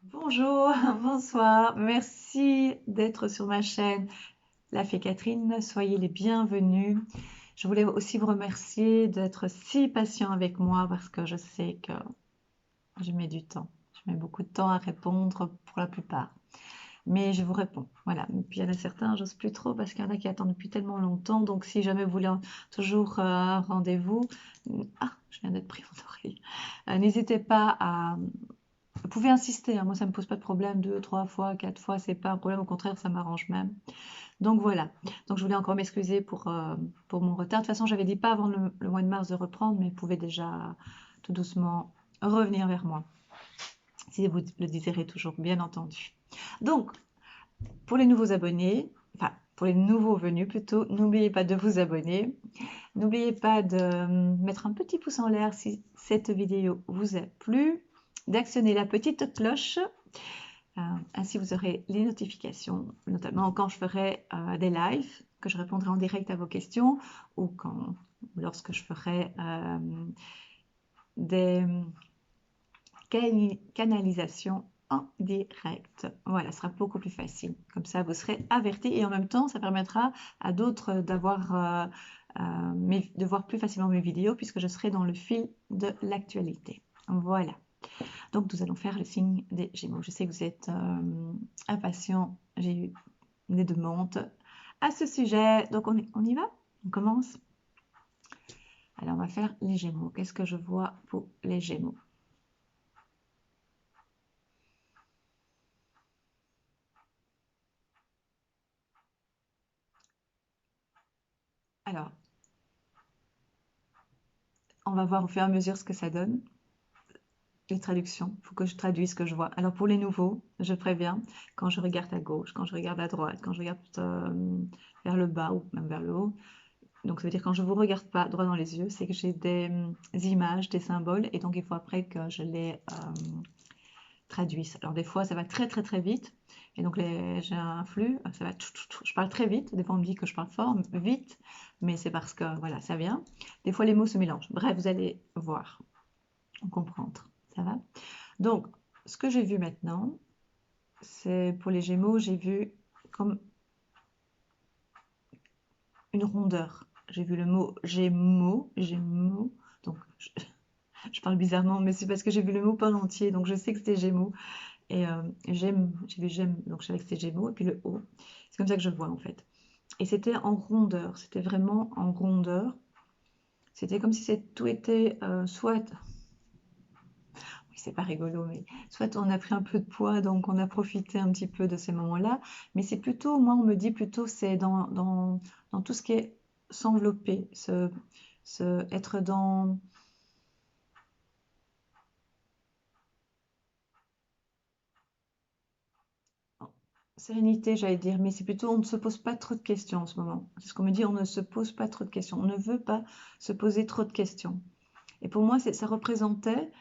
Bonjour, bonsoir, merci d'être sur ma chaîne La Fée Catherine, soyez les bienvenus. Je voulais aussi vous remercier d'être si patient avec moi parce que je sais que je mets du temps. Je mets beaucoup de temps à répondre pour la plupart. Mais je vous réponds, voilà. Et puis il y en a certains, j'ose plus trop parce qu'il y en a qui attendent depuis tellement longtemps. Donc si jamais vous voulez toujours un rendez-vous, je viens d'être pris mon oreille. N'hésitez pas à vous pouvez insister, hein, moi ça me pose pas de problème, deux, trois fois, quatre fois, c'est pas un problème, au contraire, ça m'arrange même. Donc voilà, donc je voulais encore m'excuser pour mon retard. De toute façon, j'avais dit pas avant le mois de mars de reprendre, mais vous pouvez déjà tout doucement revenir vers moi, si vous le désirez toujours, bien entendu. Donc, pour les nouveaux abonnés, enfin, pour les nouveaux venus plutôt, n'oubliez pas de vous abonner. N'oubliez pas de mettre un petit pouce en l'air si cette vidéo vous a plu, d'actionner la petite cloche. Ainsi, vous aurez les notifications, notamment quand je ferai des lives, que je répondrai en direct à vos questions, ou lorsque je ferai des canalisations en direct. Voilà, ce sera beaucoup plus facile. Comme ça, vous serez avertis et en même temps, ça permettra à d'autres de voir plus facilement mes vidéos puisque je serai dans le fil de l'actualité. Voilà. Donc, nous allons faire le signe des Gémeaux. Je sais que vous êtes impatients. J'ai eu des demandes à ce sujet. Donc, on y va? On commence? Alors, on va faire les Gémeaux. Qu'est-ce que je vois pour les Gémeaux? Alors, on va voir au fur et à mesure ce que ça donne. Les traductions, il faut que je traduise ce que je vois. Alors, pour les nouveaux, je préviens, quand je regarde à gauche, quand je regarde à droite, quand je regarde vers le bas ou même vers le haut, donc ça veut dire quand je ne vous regarde pas droit dans les yeux, c'est que j'ai des images, des symboles, et donc il faut après que je les traduise. Alors des fois ça va très très très vite, et donc j'ai un flux, ça va, je parle très vite, des fois on me dit que je parle fort, vite, mais c'est parce que voilà, ça vient. Des fois les mots se mélangent. Bref, vous allez voir, comprendre, ça va? Donc, ce que j'ai vu maintenant, c'est pour les Gémeaux, j'ai vu comme une rondeur. J'ai vu le mot Gémeaux, Gémeaux, donc je parle bizarrement, mais c'est parce que j'ai vu le mot pas en entier, donc je sais que c'était Gémeaux. Et j'aime, j'ai vu j'aime, donc je savais que c'était Gémeaux, et puis le O. C'est comme ça que je vois en fait. Et c'était en rondeur, c'était vraiment en rondeur. C'était comme si tout était soit, oui, c'est pas rigolo, mais soit on a pris un peu de poids, donc on a profité un petit peu de ces moments-là. Mais c'est plutôt, moi on me dit plutôt, c'est dans tout ce qui est s'envelopper, être dans sérénité, j'allais dire, mais c'est plutôt on ne se pose pas trop de questions en ce moment. C'est ce qu'on me dit, on ne se pose pas trop de questions. On ne veut pas se poser trop de questions. Et pour moi, ça représentait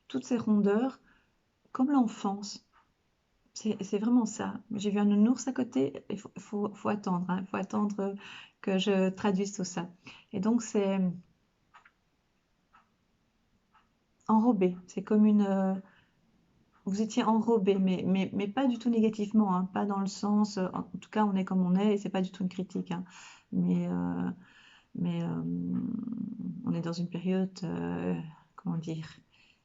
toutes ces rondeurs comme l'enfance. C'est vraiment ça. J'ai vu un nounours à côté, il faut attendre, hein, il faut attendre que je traduise tout ça. Et donc, c'est enrobé. C'est comme vous étiez enrobé, mais pas du tout négativement, hein, pas dans le sens, en tout cas, on est comme on est, et c'est pas du tout une critique, hein. Mais Mais on est dans une période, comment dire,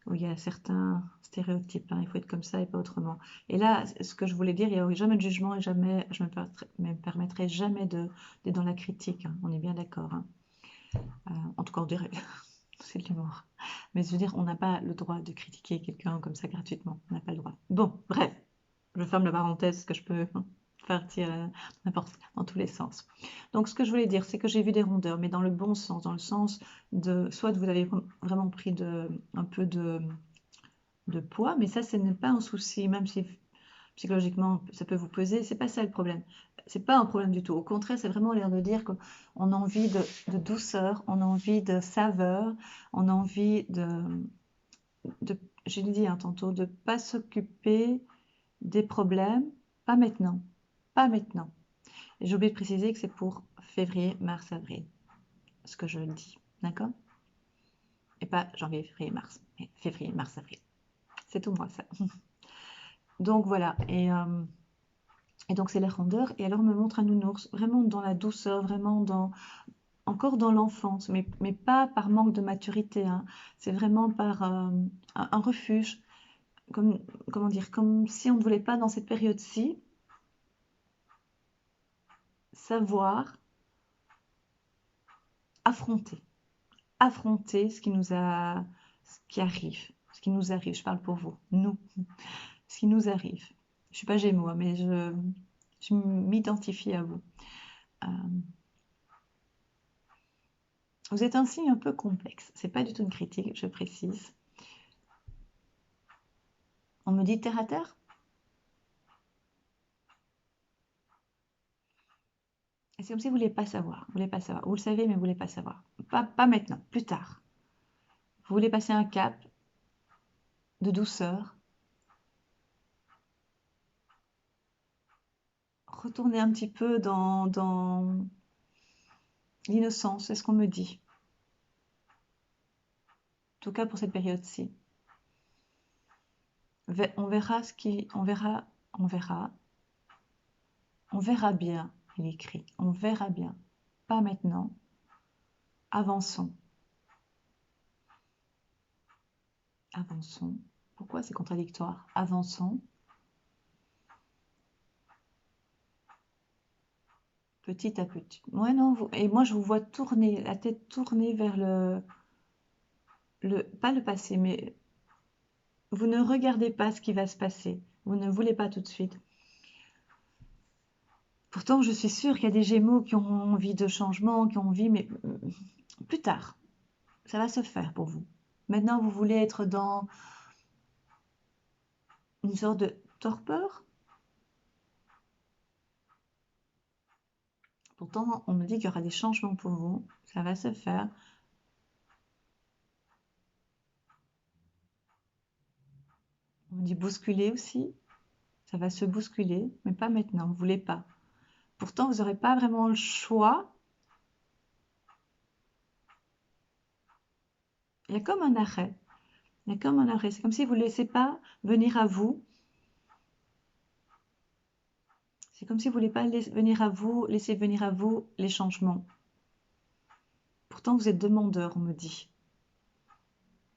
où il y a certains stéréotypes, hein, il faut être comme ça et pas autrement. Et là, ce que je voulais dire, il n'y a jamais de jugement et jamais, je me permettrai jamais d'être dans la critique, hein, on est bien d'accord, hein. En tout cas, on dirait, c'est de l'humour. Mais je veux dire, on n'a pas le droit de critiquer quelqu'un comme ça gratuitement, on n'a pas le droit. Bon, bref, je ferme la parenthèse que je peux partir n'importe dans tous les sens. Donc, ce que je voulais dire, c'est que j'ai vu des rondeurs, mais dans le bon sens, dans le sens de soit vous avez vraiment pris un peu de poids, mais ça, ce n'est pas un souci, même si psychologiquement ça peut vous peser, c'est pas ça le problème. C'est pas un problème du tout. Au contraire, c'est vraiment l'air de dire qu'on a envie de douceur, on a envie de saveur, on a envie de j'ai dit hein, tantôt, de pas s'occuper des problèmes, pas maintenant, pas maintenant. Et j'ai oublié de préciser que c'est pour février, mars, avril, ce que je dis, d'accord? Et pas janvier, février, mars, mais février, mars, avril. C'est tout moi ça. Donc voilà, et donc c'est les rondeurs. Et alors on me montre un nounours, vraiment dans la douceur, vraiment encore dans l'enfance, mais pas par manque de maturité, hein. C'est vraiment par un refuge, comme, comment dire, comme si on ne voulait pas dans cette période-ci savoir affronter, affronter ce qui arrive, ce qui nous arrive. Je parle pour vous, nous, ce qui nous arrive. Je suis pas Gémeaux, hein, mais je m'identifie à vous. Euh, Vous êtes un signe un peu complexe. C'est pas du tout une critique, je précise. On me dit terre à terre. Et c'est comme si vous voulez pas savoir. Vous voulez pas savoir. Vous le savez, mais vous voulez pas savoir. Pas maintenant, plus tard. Vous voulez passer un cap de douceur. Retourner un petit peu dans l'innocence, c'est ce qu'on me dit. En tout cas pour cette période-ci. On verra ce qui. On verra bien, il écrit. On verra bien. Pas maintenant. Avançons. Avançons. Pourquoi c'est contradictoire? Avançons. Petit à petit. Ouais, non, et moi je vous vois tourner, la tête tournée vers pas le passé, mais vous ne regardez pas ce qui va se passer. Vous ne voulez pas tout de suite. Pourtant, je suis sûre qu'il y a des Gémeaux qui ont envie de changement, qui ont envie, mais plus tard, ça va se faire pour vous. Maintenant, vous voulez être dans une sorte de torpeur. Pourtant, on me dit qu'il y aura des changements pour vous. Ça va se faire. On me dit bousculer aussi. Ça va se bousculer, mais pas maintenant. Vous voulez pas. Pourtant, vous n'aurez pas vraiment le choix. Il y a comme un arrêt. Il y a comme un arrêt. C'est comme si vous ne laissez pas venir à vous. C'est comme si vous ne voulez pas laisser venir à vous les changements. Pourtant, vous êtes demandeur, on me dit.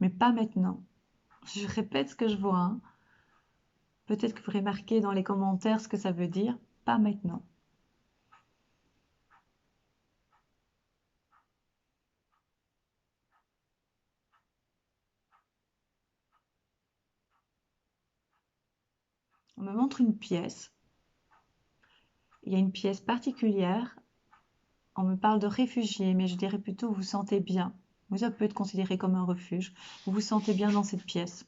Mais pas maintenant. Je répète ce que je vois, hein. Peut-être que vous remarquez dans les commentaires ce que ça veut dire. Pas maintenant. On me montre une pièce. Il y a une pièce particulière. On me parle de réfugiés, mais je dirais plutôt vous vous sentez bien. Ça peut être considéré comme un refuge. Vous vous sentez bien dans cette pièce.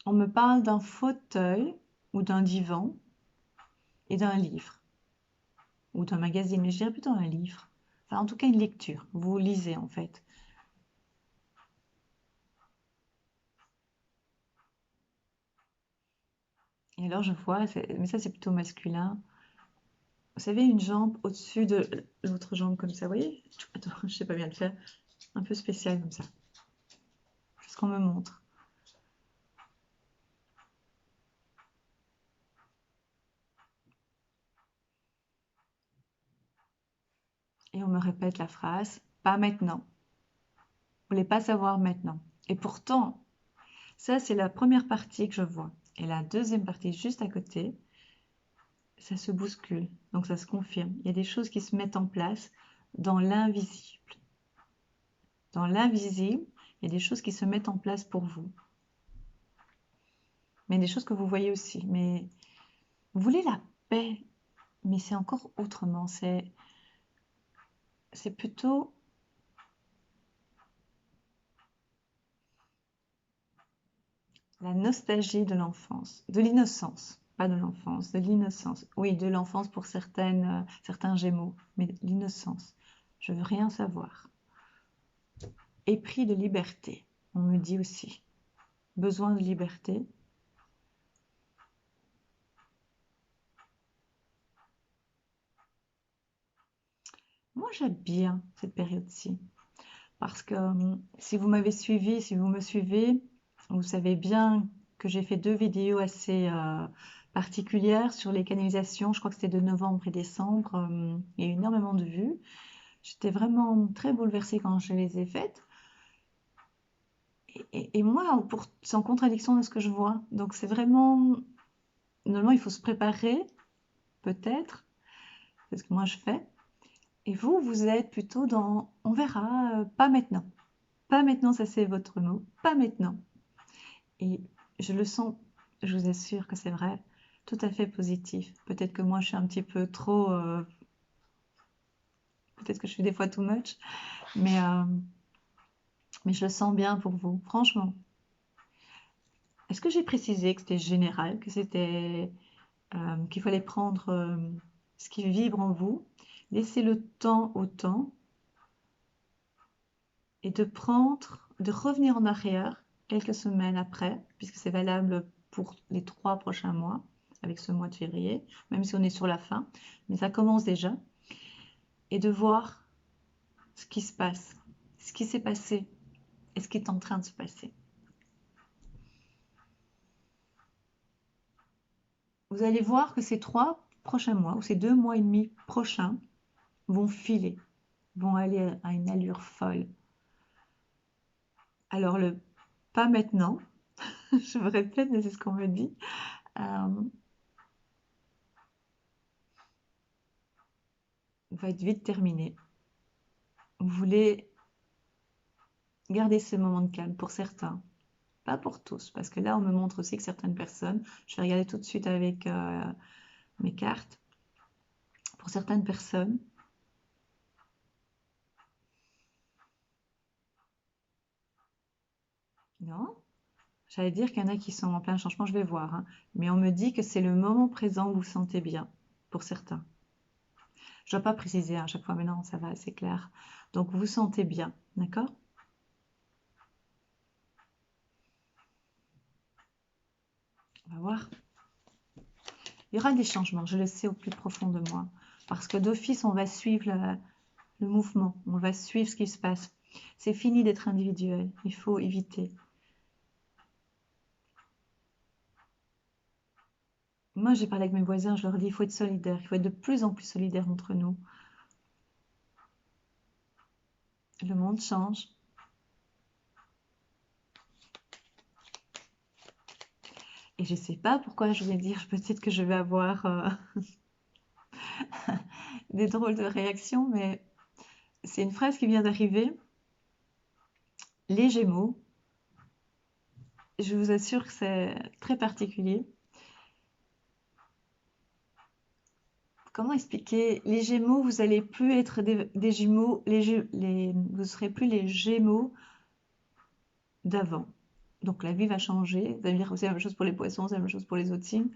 On me parle d'un fauteuil ou d'un divan et d'un livre ou d'un magazine, mais je dirais plutôt un livre. Enfin, en tout cas, une lecture. Vous lisez en fait. Et alors, je vois, mais ça, c'est plutôt masculin. Vous savez, une jambe au-dessus de l'autre jambe, comme ça. Vous voyez? Attends, je sais pas bien le faire. Un peu spécial comme ça. C'est ce qu'on me montre. Et on me répète la phrase, pas maintenant. Vous voulez pas savoir maintenant. Et pourtant, ça, c'est la première partie que je vois. Et la deuxième partie, juste à côté, ça se bouscule. Donc ça se confirme. Il y a des choses qui se mettent en place dans l'invisible. Dans l'invisible, il y a des choses qui se mettent en place pour vous. Mais des choses que vous voyez aussi. Mais vous voulez la paix, mais c'est encore autrement. C'est plutôt la nostalgie de l'enfance, de l'innocence. Pas de l'enfance, de l'innocence. Oui, de l'enfance pour certains Gémeaux, mais l'innocence. Je veux rien savoir. Épris de liberté, on me dit aussi. Besoin de liberté. Moi, j'aime bien cette période-ci. parce que si vous m'avez suivi, si vous me suivez, vous savez bien que j'ai fait deux vidéos assez particulières sur les canalisations. Je crois que c'était de novembre et décembre. Il y a eu énormément de vues. J'étais vraiment très bouleversée quand je les ai faites. Et moi, c'est en contradiction de ce que je vois. Donc c'est vraiment... Normalement, il faut se préparer, peut-être. C'est ce que moi je fais. Et vous, vous êtes plutôt dans on verra, pas maintenant. Pas maintenant, ça c'est votre mot. Pas maintenant. Et je le sens, je vous assure que c'est vrai, tout à fait positif. Peut-être que moi je suis un petit peu trop, peut-être que je suis des fois too much, mais, euh, mais je le sens bien pour vous, franchement. Est-ce que j'ai précisé que c'était général, que c'était, qu'il fallait prendre ce qui vibre en vous, laisser le temps au temps et de prendre, de revenir en arrière quelques semaines après, puisque c'est valable pour les 3 prochains mois, avec ce mois de février, même si on est sur la fin, mais ça commence déjà, et de voir ce qui se passe, ce qui s'est passé et ce qui est en train de se passer. Vous allez voir que ces 3 prochains mois, ou ces 2 mois et demi prochains, vont filer, vont aller à une allure folle. Alors le pas maintenant, je me répète, mais c'est ce qu'on me dit, euh, va être vite terminé. Vous voulez garder ce moment de calme pour certains, pas pour tous, parce que là on me montre aussi que certaines personnes, je vais regarder tout de suite avec mes cartes, pour certaines personnes, non, j'allais dire qu'il y en a qui sont en plein changement, je vais voir, hein, mais on me dit que c'est le moment présent où vous vous sentez bien, pour certains. Je ne dois pas préciser à chaque fois, mais non, ça va, c'est clair. Donc vous vous sentez bien, d'accord? On va voir. Il y aura des changements, je le sais au plus profond de moi, parce que d'office, on va suivre le mouvement, on va suivre ce qui se passe. C'est fini d'être individuel, il faut éviter. Moi, j'ai parlé avec mes voisins, je leur dis, il faut être solidaire, il faut être de plus en plus solidaire entre nous. Le monde change. Et je ne sais pas pourquoi je vais dire, peut-être que je vais avoir des drôles de réactions, mais c'est une phrase qui vient d'arriver. Les Gémeaux, je vous assure que c'est très particulier. Comment expliquer? Les Gémeaux, vous allez plus être des Gémeaux, vous serez plus les Gémeaux d'avant. Donc la vie va changer. Ça veut dire c'est la même chose pour les poissons, c'est la même chose pour les autres signes.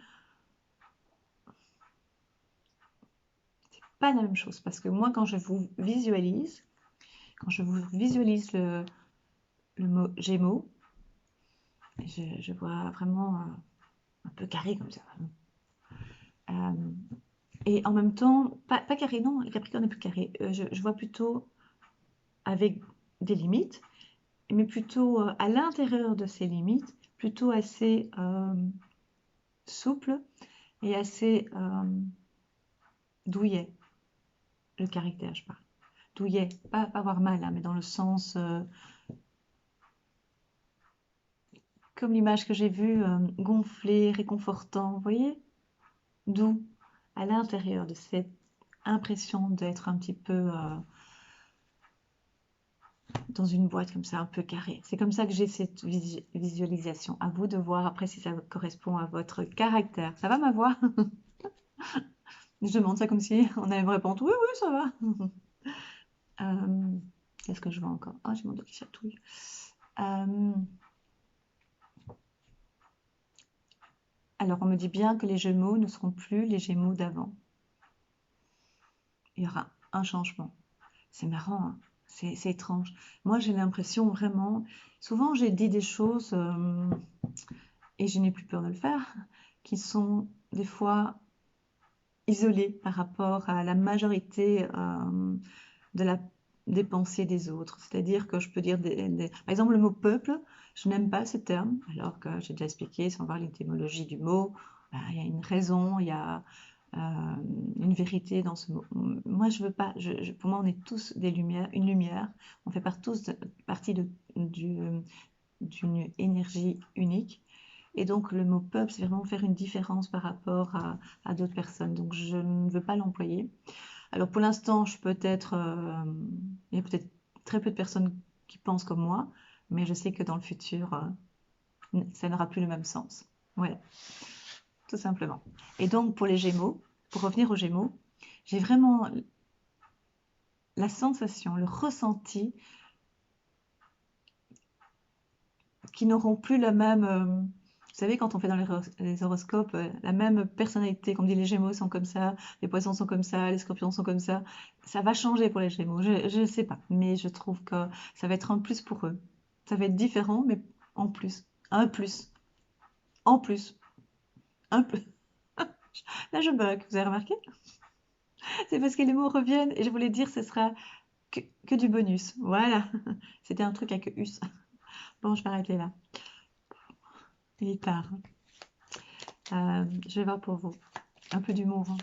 Pas la même chose parce que moi, quand je vous visualise le mot Gémeaux, je vois vraiment un peu carré comme ça. Euh, et en même temps, pas carré, non, le Capricorne est plus carré. Je vois plutôt avec des limites, mais plutôt à l'intérieur de ces limites, plutôt assez souple et assez douillet, le caractère, je parle. Douillet, pas avoir mal, hein, mais dans le sens, comme l'image que j'ai vue, gonflé, réconfortant, vous voyez? Doux, à l'intérieur de cette impression d'être un petit peu dans une boîte comme ça, un peu carrée. C'est comme ça que j'ai cette visualisation. À vous de voir après si ça correspond à votre caractère. Ça va ma voix? Je demande ça comme si on allait me répondre oui, oui, ça va. Qu'est-ce que je vois encore? Ah, j'ai mon dos qui chatouille. Alors, on me dit bien que les Gémeaux ne seront plus les Gémeaux d'avant. Il y aura un changement. C'est marrant, hein, c'est étrange. Moi, j'ai l'impression vraiment... Souvent, j'ai dit des choses, et je n'ai plus peur de le faire, qui sont des fois isolées par rapport à la majorité de la des pensées des autres. C'est-à-dire que je peux dire par exemple, le mot peuple, je n'aime pas ce terme, alors que j'ai déjà expliqué, sans voir l'étymologie du mot, ben, il y a une raison, il y a une vérité dans ce mot. Moi, je veux pas, pour moi, on est tous des lumières, une lumière, on fait tous partie d'une énergie unique. Et donc, le mot peuple, c'est vraiment faire une différence par rapport à d'autres personnes. Donc, je ne veux pas l'employer. Alors pour l'instant, il y a peut-être très peu de personnes qui pensent comme moi, mais je sais que dans le futur, ça n'aura plus le même sens. Voilà, tout simplement. Et donc pour les Gémeaux, pour revenir aux Gémeaux, j'ai vraiment la sensation, le ressenti qu'ils n'auront plus la même, vous savez, quand on fait dans les horoscopes, la même personnalité, comme dit les Gémeaux sont comme ça, les Poissons sont comme ça, les Scorpions sont comme ça va changer pour les Gémeaux. Je ne sais pas, mais je trouve que ça va être un plus pour eux. Ça va être différent, mais en plus, un plus, en plus, un plus. Là, je bug, vous avez remarqué? C'est parce que les mots reviennent et je voulais dire ce sera que du bonus. Voilà, c'était un truc avec us. Bon, je vais arrêter là. Il est tard. Je vais voir pour vous. Un peu d'humour, hein.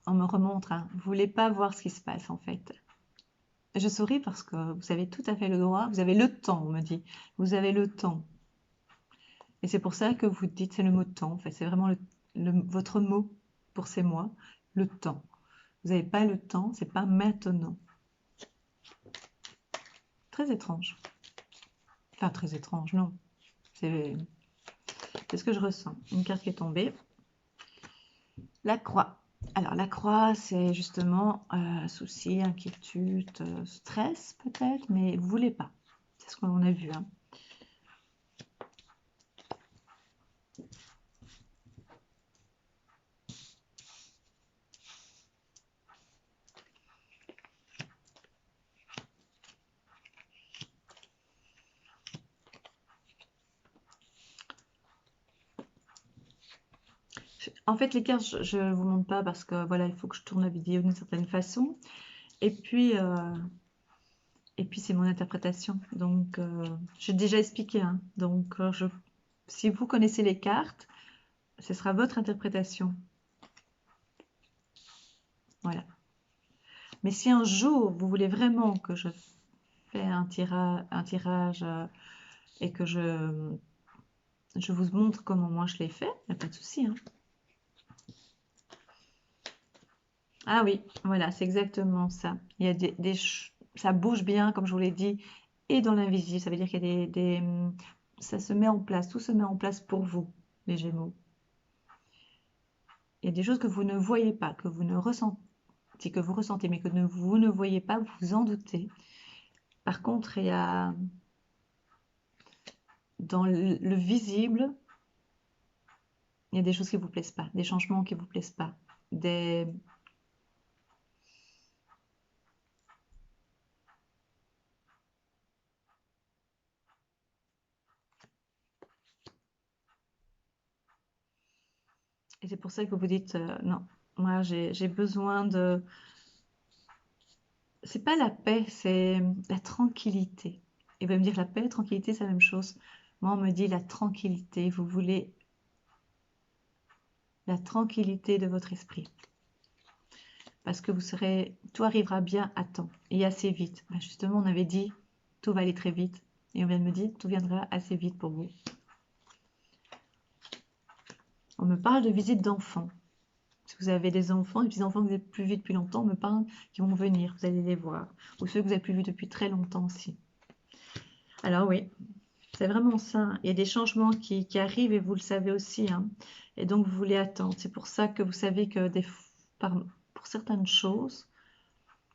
On me remontre, hein. Vous voulez pas voir ce qui se passe en fait. Je souris parce que vous avez tout à fait le droit, vous avez le temps, on me dit. Vous avez le temps. Et c'est pour ça que vous dites, c'est le mot temps, en fait. C'est vraiment votre mot pour ces mois, le temps. Vous n'avez pas le temps, c'est pas maintenant. Très étrange. Enfin, très étrange, non. C'est ce que je ressens. Une carte qui est tombée. La croix. Alors, la croix, c'est justement souci, inquiétude, stress peut-être, mais vous voulez pas. C'est ce qu'on a vu, hein. En fait, les cartes, je ne vous montre pas parce que voilà, il faut que je tourne la vidéo d'une certaine façon. Et puis, euh, et puis c'est mon interprétation. Donc, j'ai déjà expliqué, hein. Donc, si vous connaissez les cartes, ce sera votre interprétation. Voilà. Mais si un jour vous voulez vraiment que je fasse un tirage et que je vous montre comment moi je l'ai fait, il n'y a pas de souci, hein. Ah oui, voilà, c'est exactement ça. Il y a ça bouge bien, comme je vous l'ai dit, et dans l'invisible. Ça veut dire qu'il y a ça se met en place, tout se met en place pour vous, les Gémeaux. Il y a des choses que vous ne voyez pas, que vous ne ressentez, que vous ressentez, mais que vous ne voyez pas, vous vous en doutez. Par contre, il y a dans le visible, il y a des choses qui ne vous plaisent pas, des changements qui ne vous plaisent pas, des... Et c'est pour ça que vous dites, non, moi j'ai besoin de... C'est pas la paix, c'est la tranquillité. Il va me dire la paix, la tranquillité, c'est la même chose. Moi, on me dit la tranquillité. Vous voulez la tranquillité de votre esprit. Parce que tout arrivera bien à temps et assez vite. Ben justement, on avait dit, tout va aller très vite. Et on vient de me dire, tout viendra assez vite pour vous. On me parle de visite d'enfants. Si vous avez des enfants, des petits-enfants que vous n'avez plus vus depuis longtemps, on me parle qu'ils vont venir, vous allez les voir. Ou ceux que vous n'avez plus vus depuis très longtemps aussi. Alors oui, c'est vraiment ça. Il y a des changements qui arrivent et vous le savez aussi, hein. Et donc, vous voulez attendre. C'est pour ça que vous savez que pour certaines choses,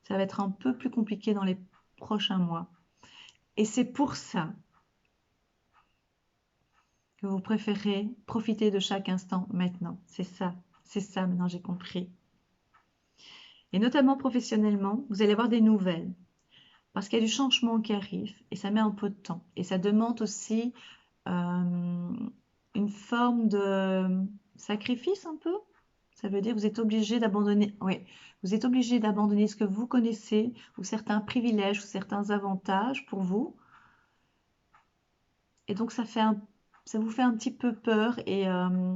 ça va être un peu plus compliqué dans les prochains mois. Et c'est pour ça que vous préférez profiter de chaque instant maintenant. C'est ça maintenant j'ai compris. Et notamment professionnellement, vous allez avoir des nouvelles. Parce qu'il y a du changement qui arrive et ça met un peu de temps. Et ça demande aussi euh, une forme de sacrifice un peu. Ça veut dire que vous êtes obligé d'abandonner, oui, vous êtes obligé d'abandonner ce que vous connaissez ou certains privilèges ou certains avantages pour vous. Et donc ça vous fait un petit peu peur et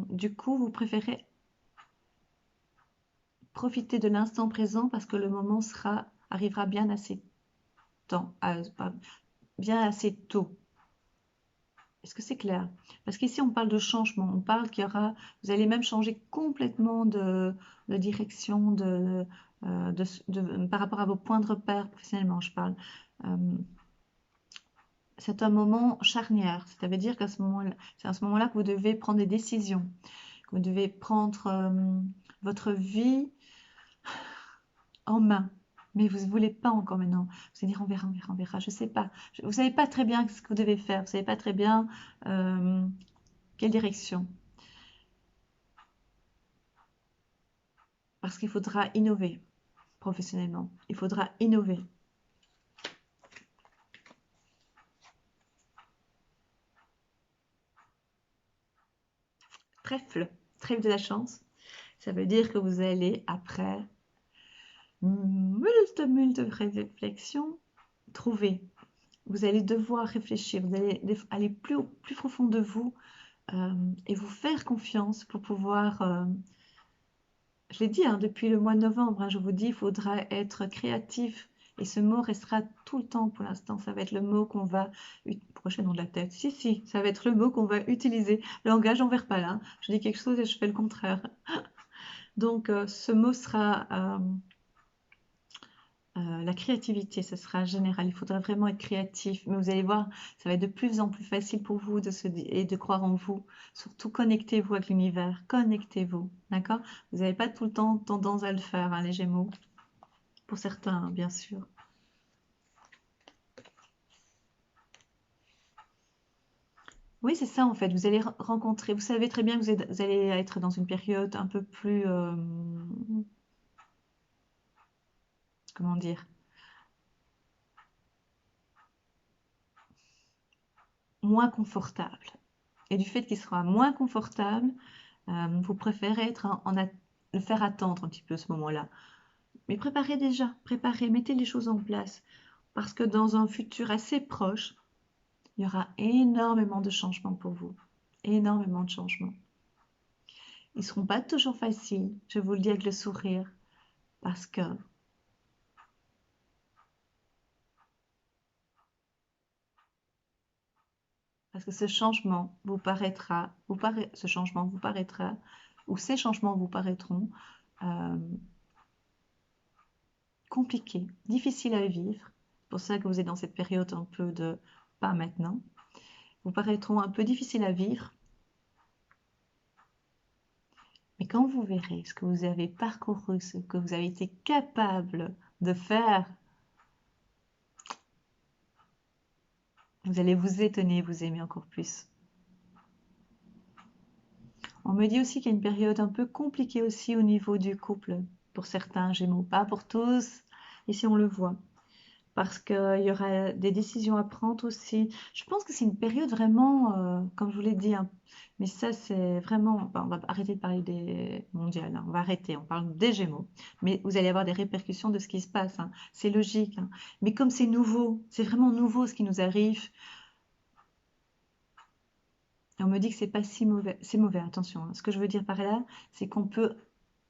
du coup vous préférez profiter de l'instant présent parce que le moment arrivera bien assez bien assez tôt. Est-ce que c'est clair? Parce qu'ici, on parle de changement. On parle qu'il y aura, vous allez même changer complètement de direction par rapport à vos points de repère professionnellement, je parle. Euh, c'est un moment charnière. Ça veut dire qu'à ce moment-là, c'est à ce moment-là que vous devez prendre des décisions, que vous devez prendre votre vie en main. Mais vous ne voulez pas encore maintenant. Vous allez dire on verra, on verra, on verra. Je ne sais pas. Vous ne savez pas très bien ce que vous devez faire. Vous ne savez pas très bien quelle direction. Parce qu'il faudra innover professionnellement. Il faudra innover. Trèfle, trèfle de la chance. Ça veut dire que vous allez, après multe réflexions, trouver. Vous allez devoir réfléchir, vous allez aller plus profond de vous et vous faire confiance pour pouvoir je l'ai dit, hein, depuis le mois de novembre, hein, je vous dis, il faudra être créatif. Et ce mot restera tout le temps pour l'instant. Ça va être le mot qu'on va... Pourquoi je fais le nom de la tête? Si, si, ça va être le mot qu'on va utiliser. Le langage n'envers pas là, hein. Je dis quelque chose et je fais le contraire. Donc, ce mot sera la créativité. Ce sera général. Il faudra vraiment être créatif. Mais vous allez voir, ça va être de plus en plus facile pour vous et de croire en vous. Surtout, connectez-vous avec l'univers. Connectez-vous. D'accord? Vous n'avez pas tout le temps tendance à le faire, hein, les Gémeaux. Pour certains, hein, bien sûr. Oui, c'est ça en fait. Vous allez rencontrer, vous savez très bien que vous allez être dans une période un peu plus, comment dire, moins confortable. Et du fait qu'il sera moins confortable, vous préférez le faire attendre un petit peu ce moment-là. Mais préparez déjà, préparez, mettez les choses en place. Parce que dans un futur assez proche, il y aura énormément de changements pour vous. Énormément de changements. Ils ne seront pas toujours faciles, je vous le dis avec le sourire, parce que Parce que ce changement vous paraîtra, ce changement vous paraîtra, ou ces changements vous paraîtront euh, compliqués, difficiles à vivre. C'est pour ça que vous êtes dans cette période un peu de pas maintenant. Vous paraîtront un peu difficiles à vivre, mais quand vous verrez ce que vous avez parcouru, ce que vous avez été capable de faire, vous allez vous étonner et vous aimer encore plus. On me dit aussi qu'il y a une période un peu compliquée aussi au niveau du couple, pour certains Gémeaux, pas pour tous, ici on le voit, parce qu'il y aura des décisions à prendre aussi. Je pense que c'est une période vraiment, comme je vous l'ai dit, hein, mais ça c'est vraiment, enfin, on va arrêter de parler des mondiales, hein, on va arrêter, on parle des Gémeaux, mais vous allez avoir des répercussions de ce qui se passe, hein, c'est logique, hein. Mais comme c'est nouveau, c'est vraiment nouveau ce qui nous arrive, et on me dit que c'est pas si mauvais, c'est mauvais, attention, hein. Ce que je veux dire par là, c'est qu'on peut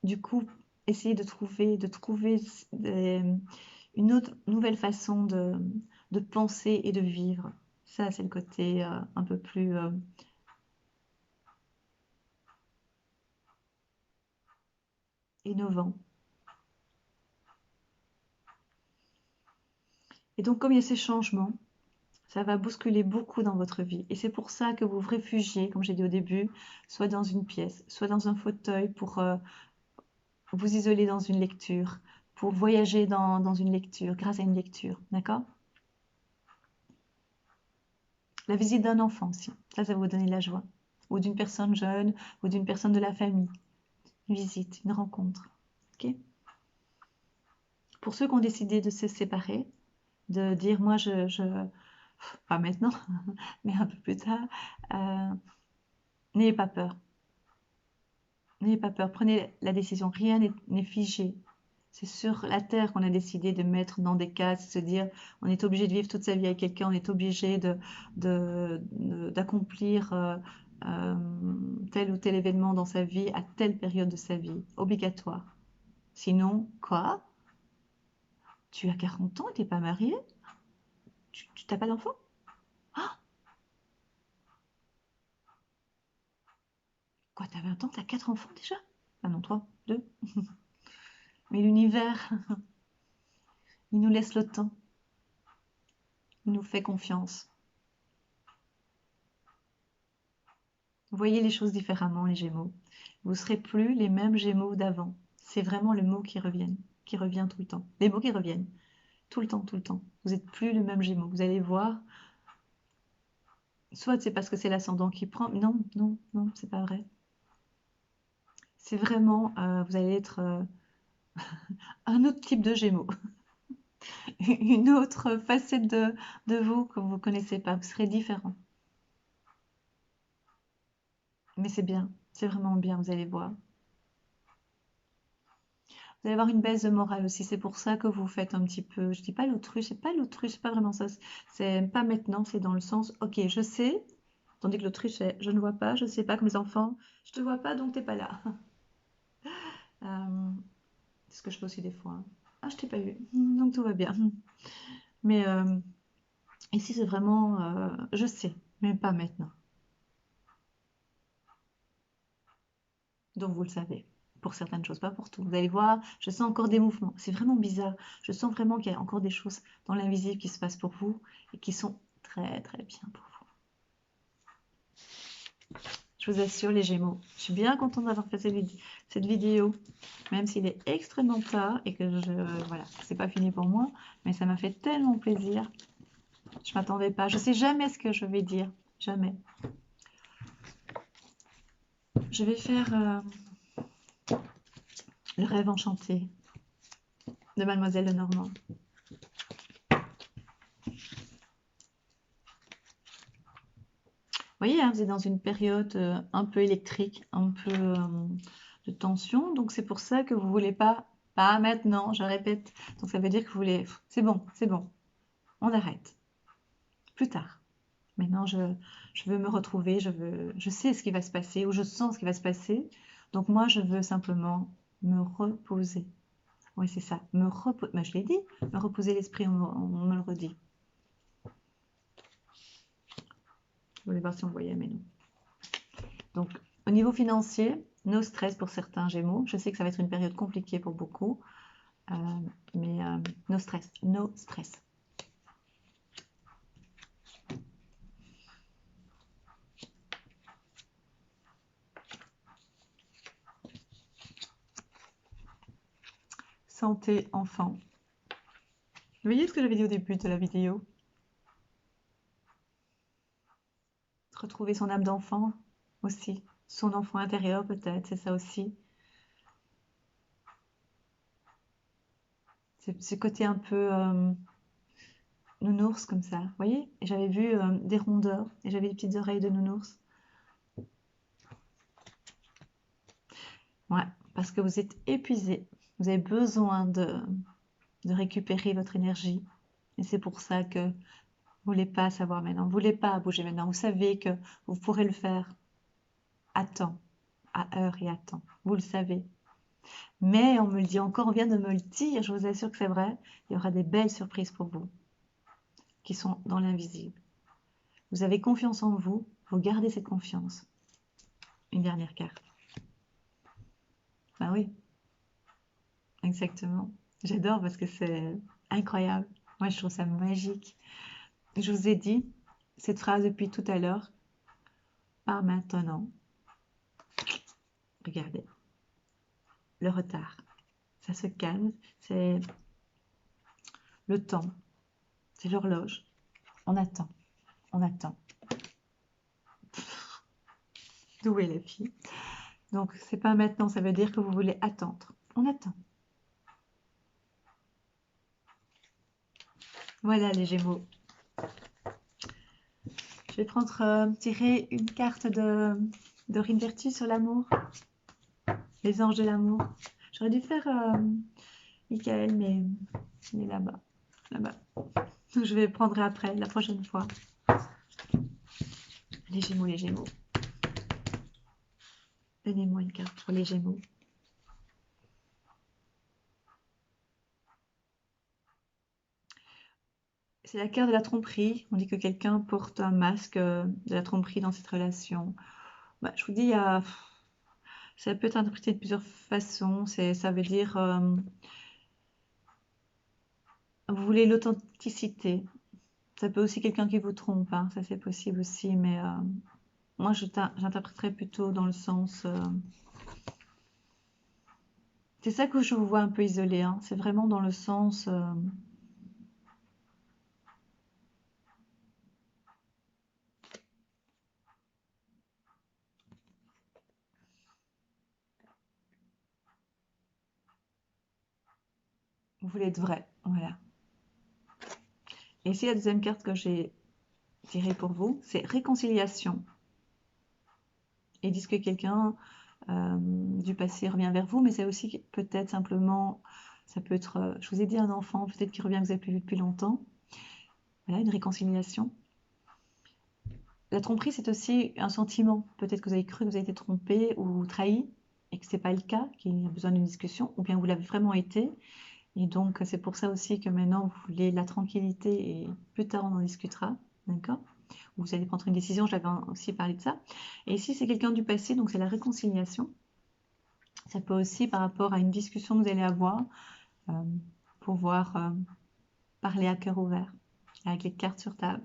du coup essayer de trouver une autre nouvelle façon de penser et de vivre. Ça, c'est le côté un peu plus innovant. Et donc, comme il y a ces changements, ça va bousculer beaucoup dans votre vie. Et c'est pour ça que vous vous réfugiez, comme j'ai dit au début, soit dans une pièce, soit dans un fauteuil pour vous isoler dans une lecture, pour voyager dans une lecture, grâce à une lecture. D'accord? La visite d'un enfant aussi. Ça va vous donner la joie. Ou d'une personne jeune, ou d'une personne de la famille. Une visite, une rencontre. Ok? Pour ceux qui ont décidé de se séparer, de dire moi pas maintenant, mais un peu plus tard, euh, n'ayez pas peur. N'ayez pas peur, prenez la décision. Rien n'est figé. C'est sur la terre qu'on a décidé de mettre dans des cases, se dire on est obligé de vivre toute sa vie avec quelqu'un, on est obligé d'accomplir euh, tel ou tel événement dans sa vie à telle période de sa vie. Obligatoire. Sinon, quoi? Tu as 40 ans et t'es pas marié? Tu t'as pas d'enfant? Ah, quoi, t'as 20 ans, t'as 4 enfants déjà? Ah non, 3, 2. Mais l'univers, il nous laisse le temps, il nous fait confiance. Voyez les choses différemment, les Gémeaux. Vous ne serez plus les mêmes Gémeaux d'avant. C'est vraiment le mot qui revient tout le temps. Les mots qui reviennent, tout le temps, tout le temps. Vous n'êtes plus le même Gémeaux. Vous allez voir, soit c'est parce que c'est l'ascendant qui prend. Non, non, non, c'est pas vrai. C'est vraiment, vous allez être un autre type de Gémeaux. Une autre facette de vous que vous ne connaissez pas. Vous serez différent. Mais c'est bien, c'est vraiment bien, vous allez voir. Vous allez avoir une baisse de morale aussi, c'est pour ça que vous faites un petit peu, je dis pas l'autruche, c'est pas vraiment ça, c'est pas maintenant, c'est dans le sens, ok, je sais, tandis que l'autruche c'est, je ne vois pas, je sais pas, comme les enfants, je te vois pas, donc t'es pas là. Euh, c'est ce que je fais aussi des fois, hein. Ah, je t'ai pas eu, donc tout va bien. Mais ici c'est vraiment, je sais, mais pas maintenant. Donc vous le savez, pour certaines choses, pas pour tout. Vous allez voir, je sens encore des mouvements. C'est vraiment bizarre. Je sens vraiment qu'il y a encore des choses dans l'invisible qui se passent pour vous et qui sont très très bien pour vous. Je vous assure les Gémeaux. Je suis bien contente d'avoir fait cette vidéo, même s'il est extrêmement tard et que voilà, c'est pas fini pour moi, mais ça m'a fait tellement plaisir. Je m'attendais pas. Je sais jamais ce que je vais dire, jamais. Je vais faire le rêve enchanté de Mademoiselle Lenormand. Vous voyez, hein, vous êtes dans une période un peu électrique, un peu de tension. Donc c'est pour ça que vous voulez pas maintenant, je répète. Donc ça veut dire que vous voulez, c'est bon, on arrête. Plus tard. Maintenant, je veux me retrouver, je sais ce qui va se passer, ou je sens ce qui va se passer. Donc moi, je veux simplement me reposer. Oui, c'est ça, me reposer. Ben, je l'ai dit, me reposer l'esprit, on me le redit. Je voulais voir si on voyait, mais non. Donc, au niveau financier, no stress pour certains Gémeaux. Je sais que ça va être une période compliquée pour beaucoup, euh, mais no stress, no stress. Santé, enfant. Vous voyez ce que j'avais dit au début de la vidéo? Retrouver son âme d'enfant aussi. Son enfant intérieur peut-être, c'est ça aussi. C'est ce côté un peu nounours comme ça. Vous voyez? Et j'avais vu des rondeurs et j'avais des petites oreilles de nounours. Ouais, parce que vous êtes épuisé. Vous avez besoin de récupérer votre énergie. Et c'est pour ça que vous voulez pas savoir maintenant. Vous voulez pas bouger maintenant. Vous savez que vous pourrez le faire à temps, à heure et à temps. Vous le savez. Mais on me le dit encore, on vient de me le dire. Je vous assure que c'est vrai. Il y aura des belles surprises pour vous qui sont dans l'invisible. Vous avez confiance en vous. Vous gardez cette confiance. Une dernière carte. Ben oui, exactement. J'adore parce que c'est incroyable. Moi, je trouve ça magique. Je vous ai dit cette phrase depuis tout à l'heure. Pas maintenant. Regardez. Le retard. Ça se calme. C'est le temps. C'est l'horloge. On attend. On attend. D'où est la fille? Donc, c'est pas maintenant. Ça veut dire que vous voulez attendre. On attend. Voilà les Gémeaux. Je vais tirer une carte de Rinvertu sur l'amour, les anges de l'amour. J'aurais dû faire Michael, mais il est là-bas. Là-bas. Donc je vais prendre après, la prochaine fois. Les Gémeaux, les Gémeaux. Donnez-moi une carte pour les Gémeaux. C'est la carte de la tromperie. On dit que quelqu'un porte un masque de la tromperie dans cette relation. Bah, je vous dis, ça peut être interprété de plusieurs façons. Ça veut dire, vous voulez l'authenticité. Ça peut aussi quelqu'un qui vous trompe, hein, ça c'est possible aussi, mais moi j'interpréterais plutôt dans le sens... c'est ça que je vous vois un peu isolé, hein, c'est vraiment dans le sens... vous voulez être vrai, voilà. Et ici la deuxième carte que j'ai tirée pour vous, c'est réconciliation. Ils disent que quelqu'un du passé revient vers vous, mais c'est aussi peut-être simplement, ça peut être, je vous ai dit un enfant, peut-être qui revient que vous n'avez plus vu depuis longtemps. Voilà, une réconciliation. La tromperie, c'est aussi un sentiment. Peut-être que vous avez cru que vous avez été trompé ou trahi et que ce n'est pas le cas, qu'il y a besoin d'une discussion, ou bien vous l'avez vraiment été. Et donc, c'est pour ça aussi que maintenant, vous voulez la tranquillité et plus tard, on en discutera. D'accord? Vous allez prendre une décision, j'avais aussi parlé de ça. Et ici, c'est quelqu'un du passé, donc c'est la réconciliation. Ça peut aussi, par rapport à une discussion que vous allez avoir, euh, pouvoir parler à cœur ouvert, avec les cartes sur table.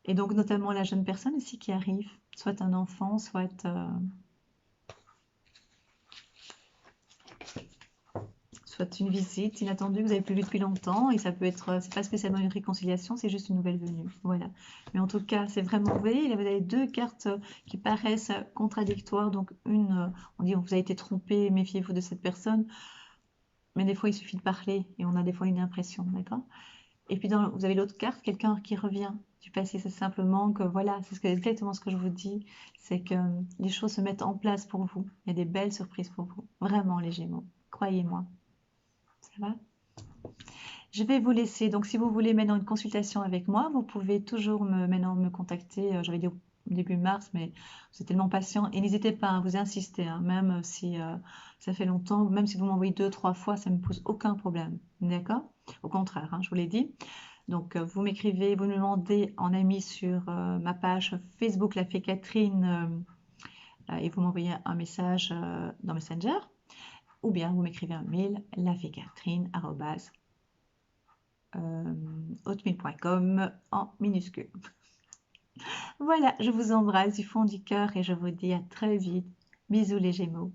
Et donc, notamment la jeune personne ici qui arrive, soit un enfant, soit une visite inattendue que vous avez plus vue depuis longtemps. Et ça peut être, c'est pas spécialement une réconciliation, c'est juste une nouvelle venue. Voilà. Mais en tout cas, c'est vraiment, vous voyez, vous avez deux cartes qui paraissent contradictoires. Donc, on dit, vous avez été trompé, méfiez-vous de cette personne. Mais des fois, il suffit de parler et on a des fois une impression, d'accord? Et puis vous avez l'autre carte, quelqu'un qui revient du passé. C'est simplement que voilà, exactement ce que je vous dis, c'est que les choses se mettent en place pour vous. Il y a des belles surprises pour vous, vraiment les Gémeaux. Croyez-moi. Ça va? Je vais vous laisser. Donc, si vous voulez maintenant une consultation avec moi, vous pouvez toujours maintenant me contacter. J'avais dit au début mars, mais vous êtes tellement patient. Et n'hésitez pas à vous insister, hein, même si ça fait longtemps, même si vous m'envoyez 2, 3 fois, ça ne me pose aucun problème. D'accord? Au contraire, hein, je vous l'ai dit. Donc, vous m'écrivez, vous me demandez en ami sur ma page Facebook La Fée Catherine et vous m'envoyez un message dans Messenger ou bien vous m'écrivez un mail lafécatherine@hotmail.com en minuscule. Voilà, je vous embrasse du fond du cœur et je vous dis à très vite. Bisous les Gémeaux.